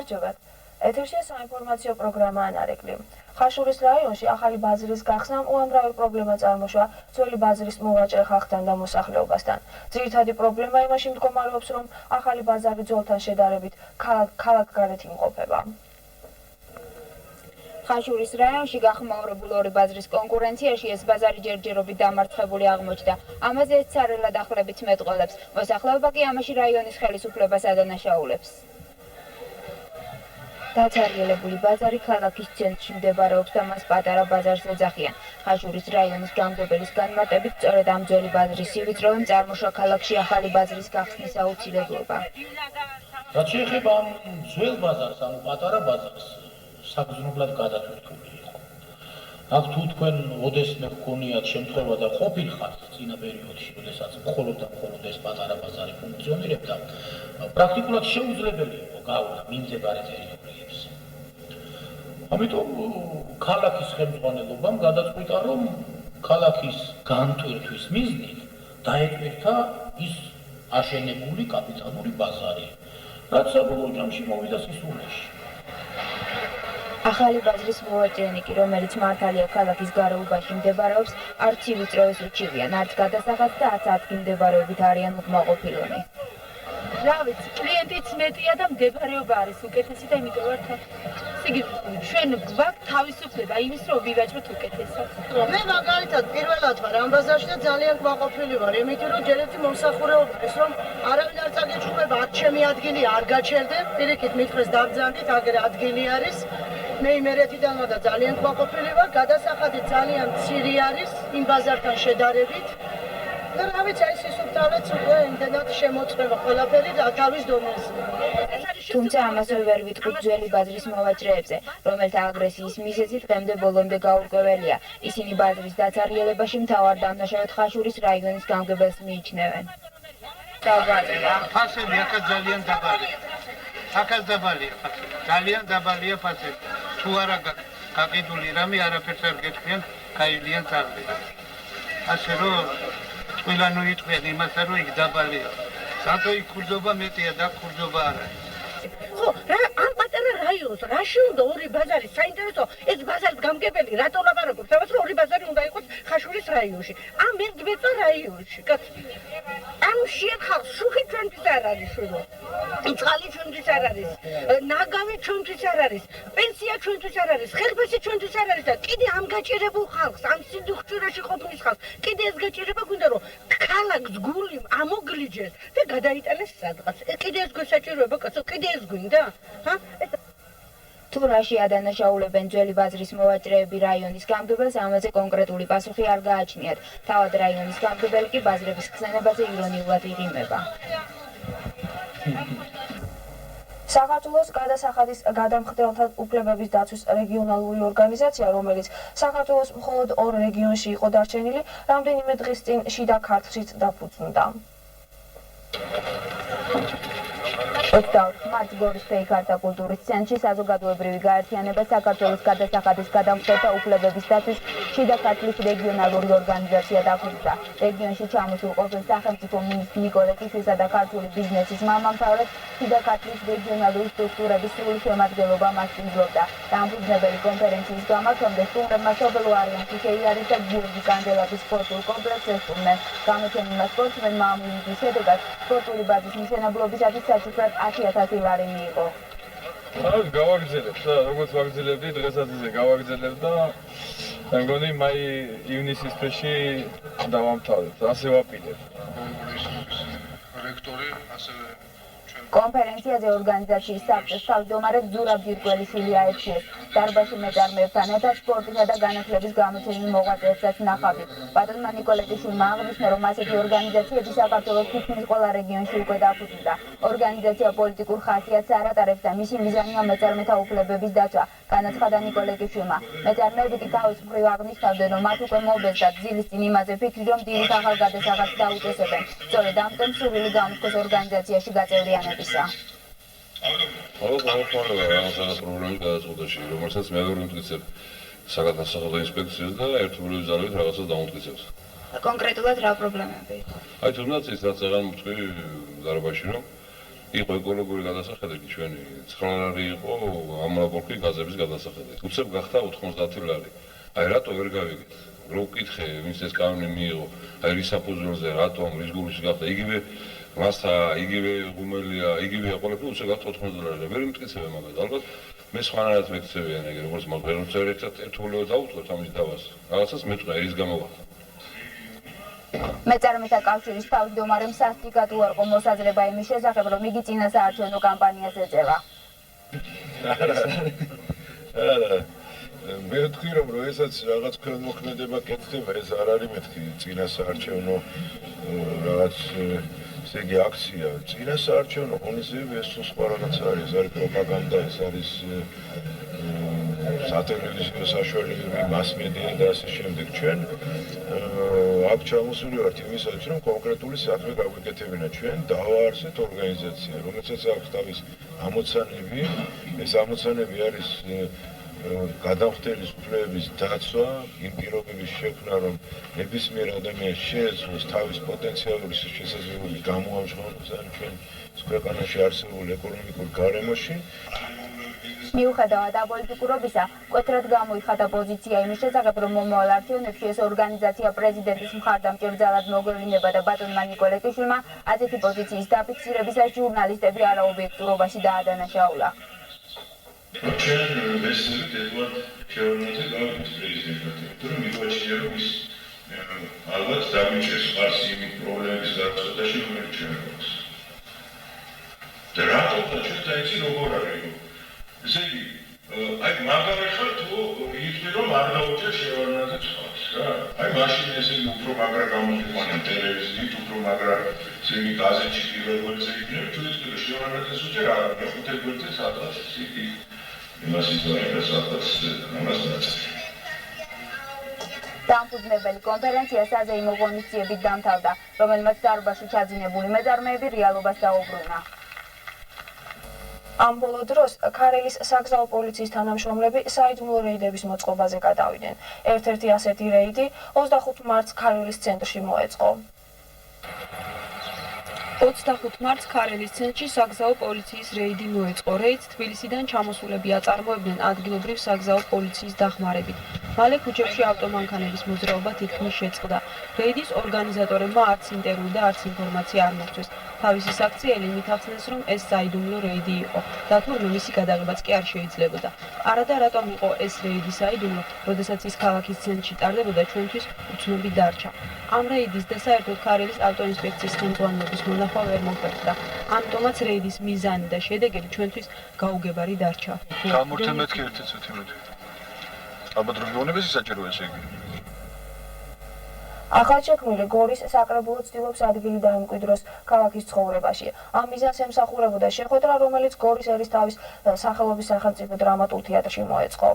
გამარჯობათ. ეთერშია საინფორმაციო პროგრამა ანარეკლი. ხაშურის რაიონში ახალი ბაზრის გახსნამ უამრავი პრობლემა წარმოშვა ძველი ბაზრის მოვაჭრე ხალხთან და მოსახლეობასთან. ძირითადი პრობლემა იმაში მდგომარეობს, რომ ახალი ბაზარი ძველთან შედარებით ქალაქგარეთ იმყოფება. ხაშურის რაიონში გახმაურებულ ორი ბაზრის კონკურენციაში ეს ბაზარი ჯერჯერობით დამარცხებული აღმოჩნდა. ამაზე ეს ცარელად ახლებით მეტყველებს. მოსახლეობა კი ამაში რაიონის ხელისუფლებას ადანაშაულებს. დაცარიელებული ბაზარი ქალაქის ცენტრში მდებარეობს და მას პატარა ბაზარს ეძახიან. ხაშურის რაიონის გამგებელის განმარტებით, სწორედ ამ ძველი ბაზრის სივიწროვემ წარმოშვა ქალაქში ახალი ბაზრის გახსნის აუცილებლობა. რაც შეეხება ამ ძველ ბაზარს, ამ პატარა ბაზარს, საგრძნობლად გადათვლილი იყო. აქ თუ თქვენ ოდესმე გქონიათ შემთხვევა და ყოფილხართ წინა პერიოდში, როდესაც მხოლოდ და მხოლოდ ეს პატარა ბაზარი ფუნქციონირებდა, პრაქტიკულად შეუძლებელი იყო გავლა მიმდებარე ტერიტორიებს. ამიტომ ქალაქის ხელმძღვანელობამ გადაწყვიტა, რომ ქალაქის განტვირთვის მიზნით დაეტვირთა ის აშენებული კაპიტალური ბაზარი, რაც საბოლოო ჯამში მოვიდა სისულეში. ახალი ბაზრის მოვაჭრენი კი, რომელიც მართალია ქალაქის გარეუბანში მდებარეობს, არც სივიწროვის უჩივიან, არც გადასახადს და არც ადგილმდებარეობით არიან უკმაყოფილონი. რა ვიცი, კლიენტიც მეტია და მდებარეობა არის უკეთესი და იმიტომ ვარ ჩვენ გვაქვს თავისუფლება იმის, რომ ვივაჭროთ უკეთესად. მე მაგალითად პირველად ვარ ამ ბაზარში და ძალიან კმაყოფილი ვარ, იმიტომ რომ ჯერ ერთი მომსახურეობა ის რომ არავინ არ წაგეჩხუბება, აქ ჩემი ადგილი არ გაჩერდე, პირიქით მითხრეს დაბრძანდით, აგერ ადგილი არის. მე იმერეთიდან ვარ და ძალიან კმაყოფილი ვარ, გადასახადი ძალიან მცირე არის იმ ბაზართან შედარებით. და რა ვიცი, აი სისუფთავეც უკვე იმდენად შემოწმება ყველაფერი და თავის დონეზე. თუმცა ამაზე ვერ ვიტყვით ძველი ბაზრის მოვაჭრეებზე, რომელთა აგრესიის მიზეზი დღემდე ბოლომდე გაურკვეველია. ისინი ბაზრის დაცარიელებაში მთავარ დამნაშავედ ხაშურის რაიონის გამგებელს მიიჩნევენ. ფასები აქაც ძალიან დაბალია. აქაც დაბალია ფასები. ძალიან დაბალია ფასები. თუ არა გაყიდული რამე არაფერს არ გეტყვიან, გაივლიან წარდგება. ასე რომ ყველანო იტყვიან იმასა, რომ იქ დაბალია. სანტო იქ ხურძობა მეტია და ხურძობა არ არის. ხო, რა ამ პატარა რაიონს, რაში უნდა ორი ბაზარი? საინტერესო, ეს ბაზარის გამგებელი რატო ლაპარაკობს? ამას რომ ორი ბაზარი უნდა იყოს ხაშურის რაიონში. ამ ერთბეწვა რაიონში, კაცო. ამ შეხალ შუხი ჩვენთვის არ არის შულო. წყალი ჩვენთვის არ არის. ნაგავი ჩვენთვის არ არის. პენსია ჩვენთვის არ არის. ხელფასი ჩვენთვის არ არის და კიდე ამ გაჭირებულ ხალხს, ამ სიდუხჭირაში ყოფნის ხალხს, კიდე ეს გაჭირება გვინდა რომ ქალაქს გული ამოგლიჯეს და გადაიტანეს სადღაც. კიდე ეს გვესაჭიროება, კაცო, კიდე ეს გვინდა? ჰა? თუ რაში ადანაშაულებენ ძველი ბაზრის მოვაჭრეები რაიონის გამგებელს, ამაზე კონკრეტული პასუხი არ გააჩნიათ. თავად რაიონის გამგებელი კი ბაზრების ხსენებაზე ირონიულად იღიმება. საქართველოს გადასახადის გადამხდელთა უფლებების დაცვის რეგიონალური ორგანიზაცია, რომელიც საქართველოს მხოლოდ ორ რეგიონში იყო დარჩენილი, რამდენიმე დღის წინ შიდა ქართლშიც დაფუძნდა. 24 მარტს გორის ფეიქართა კულტურის ცენტრში საზოგადოებრივი გაერთიანება საქართველოს გადასახადის გადამხდელთა უფლებების დაცვის შიდა ქართლის რეგიონალური ორგანიზაცია დაფუძნდა. რეგიონში ჩამოსულ ყოფილ სახელმწიფო მინისტრ ნიკოლე კიშვისა და ქართული ბიზნესის მამამთავრად შიდა ქართლის რეგიონალური სტრუქტურების სრული შემადგენლობა მასპინძლობდა. დამფუძნებელი კონფერენციის გამარჯვებამდე სტუმრებმა სოფელო არიანში შეიარეს და გიორგი კანდელაკის სპორტულ კომპლექსს ესტუმრნენ. გამოჩენილმა სპორტსმენმა ამ ვიზიტის შედეგად სპორტული ბაზის მშენებლობისათვის საჩუქრად 10,000 ლარი მიიღო. გავაგრძელებ და როგორც ვაგრძელებდი დღესაც ისე გავაგრძელებ და მე მგონი მაი-ივნისის თვეში დავამთავრებ. ასე ვაპირებ. რექტორი ასევე კონფერენციაზე ორგანიზაციის საბჭოს თავმჯდომარე ზურაბ ჯირკველიშვილი აერთიეს. დარბაზში მეწარმეებთან ერთად სპორტისა და განათლების გამოჩენილ მოღვაწეებსაც ნახავთ. პატრონმა ნიკოლე კიშვილმა აღნიშნა, რომ ასეთი ორგანიზაციები საქართველოს თითქმის ყველა რეგიონში უკვე დაფუძნდა. ორგანიზაცია პოლიტიკურ ხასიათს არ ატარებს და მისი მიზანია მეწარმეთა უფლებების დაცვა. განაცხადა ნიკოლე კიშვილმა. მეწარმეები კი თავის მხრივ აღნიშნავდნენ, რომ მათ უკვე მობეზდათ ძილის წინ იმაზე ფიქრი, რომ დილით ახალ გადასახადს დაუწესებენ. სწორედ ამიტომ სურვილი გამოთქვეს ორგანიზაციაში გაწევრიანებისა. ყოველგვარი რაღაცა პრობლემა გადაწყვეტაში, რომელსაც მე ვერ ვიმტკიცებ საგადასახადო ინსპექციას და ერთობლივი ძალებით რაღაცას დამტკიცებს. კონკრეტულად რა პრობლემები? აი თუნდაც ის რაც აღარ მოვთქვი დარბაზში, რომ იყო ეკოლოგიური გადასახედი ჩვენი 9 ლარი იყო ამონაპოლკი გაზების გადასახედი. უცებ გახდა 90 ლარი. აი რატო ვერ გავიგეთ? რო ვკითხე, ვინც ეს კანონი მიიღო, აი რის საფუძველზე, რატომ, რის გულში გახდა, იგივე მასა, იგივე ღუმელია, იგივეა ყველაფერი, უცებ გახდა 90 ლარი. ვერ მტკიცებია მაგას. ალბათ მე სხვანაირად მეკცევიან ეგრე, როგორც მაგერუნ წერეთად ერთგულება დაუწყოთ ამის დავას. რაღაცას მეტყვა ერის გამოვახდა. მეწარმეთა კავშირის თავმჯდომარემ სასტიკად უარყო მოსაზრება იმის შესახებ, რომ იგი წინასაარჩევნო კამპანიას ეწევა. მე ვთქვი, რომ როდესაც რაღაც ხელმოქმედება კეთდება, ეს არ არის მეთქი წინასაარჩევნო რაღაც ესე იგი აქცია. წინასაარჩევნო ღონისძიება ეს სხვა რაღაც არის, ეს არის პროპაგანდა, ეს არის სატელევიზიო საშუალებები, მასმედია და ასე შემდეგ. ჩვენ აქ ჩამოსული ვართ იმისათვის, რომ კონკრეტული საქმე გაგვეკეთებინა. ჩვენ დავაარსეთ ორგანიზაცია, რომელსაც აქვს თავის ამოცანები. ეს ამოცანები არის გადამხდელის უფლებების დაცვა, იმ პირობების შექმნა, რომ ნებისმიერ ადამიანს შეეძლოს თავის პოტენციალური შესაძლებლობების გამოამჟღავნოს ჩვენ ქვეყანაში არსებულ ეკონომიკურ გარემოში. მიუხედავად აპოლიტიკურობისა, მკვეთრად გამოიხადა პოზიცია იმის შესახებ, რომ მომავალ არჩევნებში ეს ორგანიზაცია პრეზიდენტის მხარდამჭერ ძალად მოგვევლინება და ბატონმა ნიკოლე კიშვილმა ასეთი პოზიციის დაფიქსირებისას ჟურნალისტები არაობიექტურობაში დაადანაშაულა. ჩვენ ვესწრებით ედვარდ შევარდნაძე გავიქეთ პრეზიდენტად, რომ მიგვაჩნია, რომ ის ალბათ დაგვიჭერს ხარს იმ პრობლემების გადაწყვეტაში, რომელიც ჩვენ გვაქვს. და რატომ ჩვენ დაიცი როგორ არის? ესე იგი, აი მაგარი ხარ თუ იცი რომ არ დაუჭერ შევარდნაძე ხარს, რა? აი მაშინ ესე იგი უფრო მაგრა გამოიყვანა ტელევიზიით, უფრო მაგრა ესე იგი გაზეთში პირველ გვერდზე იქნება, თუ ის შევარდნაძეს უჭერ არ მეხუთე გვერდზე სადღაც ისეთი იმას იზრდება სადღაც ამას დაწერა. დამფუძნებელი კონფერენცია საზეიმო ღონისძიებით დამთავრდა, რომელმაც დარბაზში ჩაძინებული მეწარმეები რეალობას დაუბრუნა. ამ ბოლო დროს ქარელის საგზაო პოლიციის თანამშრომლები საიდუმლო რეიდების მოწყობაზე გადავიდნენ. ერთ-ერთი ასეთი რეიდი 25 მარტს ქარელის ცენტრში მოეწყო. 25 მარტს ქარელის ცენტრში საგზაო პოლიციის რეიდი მოეწყო. რეიდს თბილისიდან ჩამოსულები აწარმოებდნენ ადგილობრივ საგზაო პოლიციის დახმარებით. მალე ქუჩებში ავტომანქანების მოძრაობა თითქმის შეწყდა. რეიდის ორგანიზატორებმა არც ინტერვიუ და არც ინფორმაცია არ მოგვცეს. თავისი საქციელი მithახცნეს, რომ ეს საიდუმლო რეიდი იყო და თურმე მისი გადაღებაც კი არ შეიძლებოდა. არადა რატომ იყო ეს რეიდი საიდუმლო, როდესაც ის ქალაქის ცენტრში ტარდებოდა, ჩვენთვის უცნობი დარჩა. ამ რეიდის და საერთოდ ქარელის ავტოინსპექციის ხელმძღვანელობის მონახვა ვერ მოხერხდა. ამიტომაც რეიდის მიზანი და შედეგები ჩვენთვის გაუგებარი დარჩა. გამორთე მეთქი ერთი წუთი მეტი. ალბათ რომ გონების საჭიროა ესე იგი. ახალშექმნილი გორის საკრებულო ცდილობს ადგილი დაემკვიდროს ქალაქის ცხოვრებაში. ამ მიზანს ემსახურებოდა შეხვედრა, რომელიც გორის ერისთავის სახელობის სახელმწიფო დრამატულ თეატრში მოეწყო.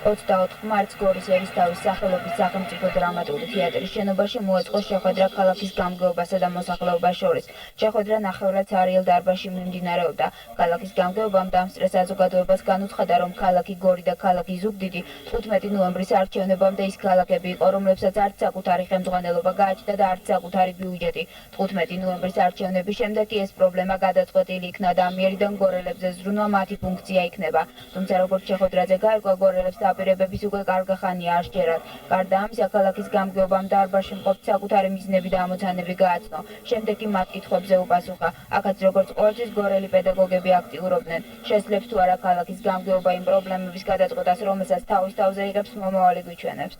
24 მარტს გორის ერისთავის სახელობის სახელმწიფო დრამატული თეატრის შენობაში მოეწყო შეხვედრა ქალაქის გამგეობასა და მოსახლეობას შორის. შეხვედრა ნახევრად ცარიელ დარბაზში მიმდინარეობდა. ქალაქის გამგეობამ დამსწრე საზოგადოებას განუცხადა, რომ ქალაქი გორი და ქალაქი ზუგდიდი 15 ნოემბრის არჩევნებამდე ის ქალაქები იყო, რომლებსაც არც საკუთარი ხელმძღვანელობა გააჩნდა და არც საკუთარი ბიუჯეტი. 15 ნოემბრის არჩევნების შემდეგ კი ეს პრობლემა გადაწყვეტილი იქნა და ამიერიდან გორელებზე ზრუნვა მათი ფუნქცია იქნება. თუმცა როგორც შეხვედრაზე გაირკვა, გორელებს აპირებების უკვე კარგი ხანია არ სჯერათ. გარდა ამისა, ქალაქის გამგეობამ დარბაზში მყოფ საკუთარი მიზნები და ამოცანები გააცნო. შემდეგ კი მათ კითხვებზე უპასუხა. აქაც როგორც ყოველთვის გორელი პედაგოგები აქტიურობდნენ. შესძლებს თუ არა ქალაქის გამგეობა იმ პრობლემების გადაწყვეტას, რომელსაც თავის თავზე იღებს მომავალი გვიჩვენებს.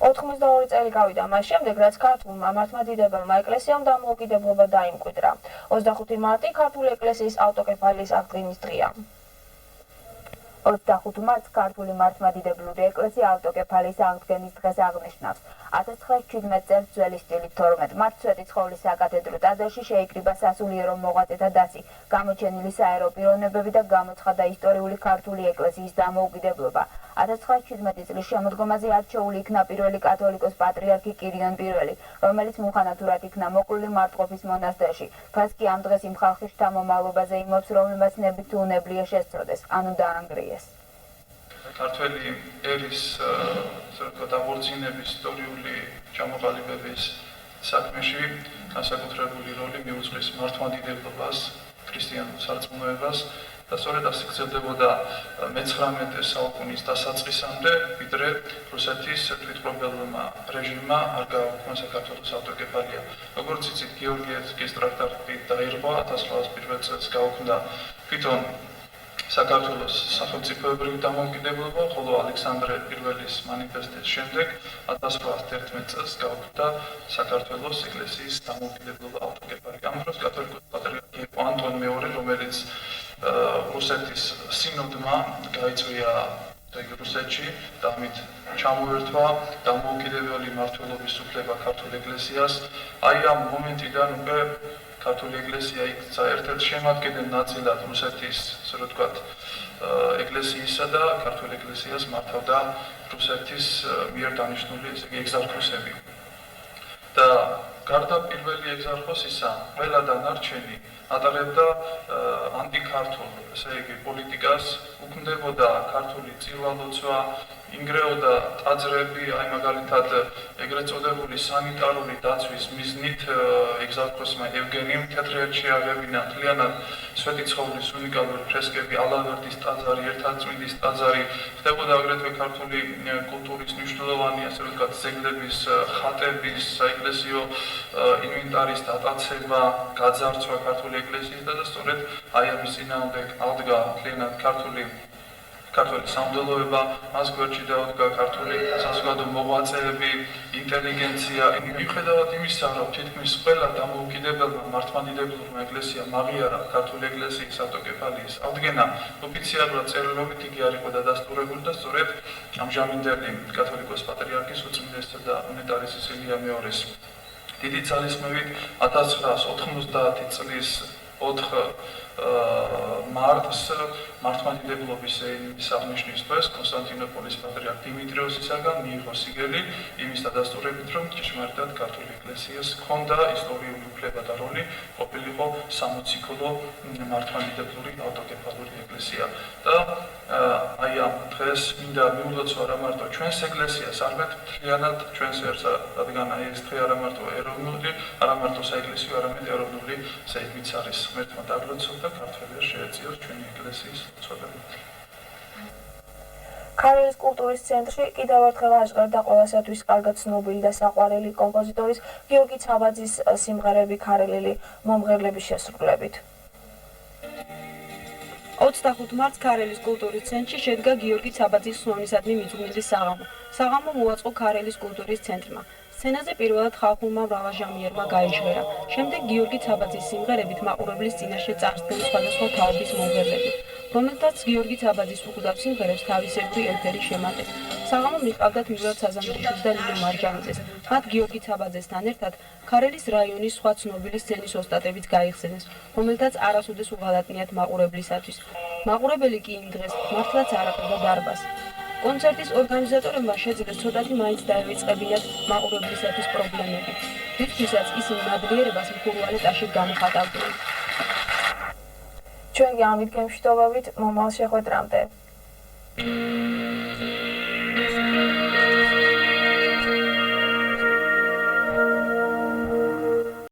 82 წელი გავიდა მას შემდეგ, რაც ქართულმა მართლმადიდებელმა ეკლესიამ დამოუკიდებლობა დაიმკვიდრა. 25 მარტი ქართული ეკლესიის ავტოკეფალიის აღდგენის დღეა. 25 მარტს ქართული მართლმადიდებლური ეკლესია ავტოკეფალიის აღდგენის დღეს აღნიშნავს. 1917 წელს ძველი სტილით 12 მარტს სვეტიცხოვლის საკათედრო ტაძარში შეიკრიბა სასულიერო მოღვაწეთა დასი, გამოჩენილი საერო პიროვნებები და გამოცხადა ისტორიული ქართული ეკლესიის დამოუკიდებლობა. 1917 წლის შემოდგომაზე არჩეული იქნა პირველი კათოლიკოს პატრიარქი კირიონ პირველი, რომელიც მუხანათურად იქნა მოკლული მარტყოფის მონასტერში. ფას კი ამ დღეს იმ ხალხის შთამომავლობაზე იმობს, რომელმაც ნებით თუ უნებლიე შესწროდეს, ანუ დაანგრიეს. ქართველი ერის აღორძინების ისტორიული ჩამოყალიბების საქმეში განსაკუთრებული როლი მიუძღვის მართლმადიდებლობას, ქრისტიანულ სარწმუნოებას და სწორედ ასე გრძელდებოდა მე-19 საუკუნის დასაწყისამდე, ვიდრე რუსეთის თვითმფრობელმა რეჟიმმა არ გააუქმა საქართველოს ავტოკეფალია. როგორც იცით, გეორგიევსკის ტრაქტატით დაირღვა 1901 წელს გაუქმდა თვითონ საქართველოს სახელმწიფოებრივი დამოუკიდებლობა, ხოლო ალექსანდრე პირველის მანიფესტის შემდეგ 1911 წელს გაუქმდა საქართველოს ეკლესიის დამოუკიდებლობა ავტოკეფალია. ამ დროს კათოლიკოსი პატრიარქი იყო ანტონ მეორე, რომელიც რუსეთის სინოდმა გაიწვია რუსეთში და ამით ჩამოერთვა დამოუკიდებელი მმართველობის უფლება ქართულ ეკლესიას. აი ამ მომენტიდან უკვე ქართული ეკლესია იქცა ერთ-ერთ შემადგენელ ნაწილად რუსეთის, ასე რომ ვთქვათ, ეკლესიისა და ქართულ ეკლესიას მართავდა რუსეთის მიერ დანიშნული ეგზარქოსები. და გარდა პირველი ეგზარქოსისა, ყველა დანარჩენი ატარებდა ანტიქართულ, ესე იგი, პოლიტიკას, უქმდებოდა ქართული წირვალოცვა, ინგრეოდა ტაძრები, აი მაგალითად ეგრეთ წოდებული სანიტარული დაცვის მიზნით ეგზარქოსმა ევგენიმ თეთრიელში აღევინა მთლიანად სვეტი ცხოვლის უნიკალური ფრესკები, ალავერდის ტაძარი, ერთადწმინდის ტაძარი, ხდებოდა აგრეთვე ქართული კულტურის მნიშვნელოვანი, ასე ვთქვათ, ძეგლების, ხატების, საეკლესიო ინვენტარის დატაცება, გაძარცვა ქართული ეკლესიისა და სწორედ აი ამის წინააღმდეგ აღდგა მთლიანად ქართული სამღვდელოება, მას გვერდში დაუდგა ქართული საზოგადო მოღვაწეები, ინტელიგენცია. მიუხედავად იმისა, რომ თითქმის ყველა დამოუკიდებელმა მართლმადიდებლურმა ეკლესიამ აღიარა ქართული ეკლესიის ავტოკეფალიის აღდგენა, ოფიციალურად წერილობით იგი არ იყო დადასტურებული და სწორედ ამჟამინდელი კათოლიკოს პატრიარქის უწმინდესისა და უნეტარის სიცილია მეორის დიდი ძალისხმევით 1990 წლის 4 მარტს მართლმადიდებლობის აღნიშნის დღეს კონსტანტინოპოლის პატრიარქ დიმიტრიოსისაგან მიიღო სიგელი იმის დადასტურებით, რომ ჭეშმარიტად ქართული ეკლესიას ჰქონდა ისტორიული უფლება და როლი ყოფილიყო სამოციქულო მართლმადიდებლური ავტოკეფალური ეკლესია. და აი ამ დღეს მინდა მიულოცო არა მარტო ჩვენს ეკლესიას, არამედ მთლიანად ჩვენს ერთს, რადგან აი ეს დღე არა მარტო ეროვნული, არა მარტო საეკლესიო, არამედ ეროვნული ზეიმიც არის. ღმერთმა დაგლოცოთ და ქართველებს შეეწიოს ჩვენი ეკლესიის ლოცვები. ქარელის კულტურის ცენტრში კიდევ ერთხელ აღჭერდა ყველასათვის კარგად ცნობილი და საყვარელი კომპოზიტორის გიორგი ცაბაძის სიმღერები ქარელილი მომღერლების შესრულებით. 25 მარტს ქარელის კულტურის ცენტრში შედგა გიორგი ცაბაძის ხსოვნისადმი მიძღვნილი საღამო. საღამო მოაწყო ქარელის კულტურის ცენტრმა. სცენაზე პირველად ხალხურმა მრავალჟამიერმა გაიჟღერა. შემდეგ გიორგი ცაბაძის სიმღერებით მაყურებლის წინაშე წარსდგნენ სხვადასხვა თაობის მომღერლები, რომელთაც გიორგი ცაბაძის უყუდავ სიმღერებს თავისებური ელფერი შემატეს. საღამო მიჰყავდათ მილად საზამთრიშვილს და ლილო მარჯანიძეს. მათ გიორგი ცაბაძესთან ერთად ქარელის რაიონის სხვა ცნობილი სცენის ოსტატებიც გაიხსენეს, რომელთაც არასოდეს უღალატნიათ მაყურებლისათვის. მაყურებელი კი იმ დღეს მართლაც არ აყრდა დარბაზს. კონცერტის ორგანიზატორებმა შეძლეს ცოტათი მაინც დაევიწყებინათ მაყურებლისათვის პრობლემები, რისთვისაც ისინი მადლიერებას მხურვალე ტაშით გამოხატავდნენ. ჩვენ გამით გემშვიდობებით მომავალ შეხვედრამდე.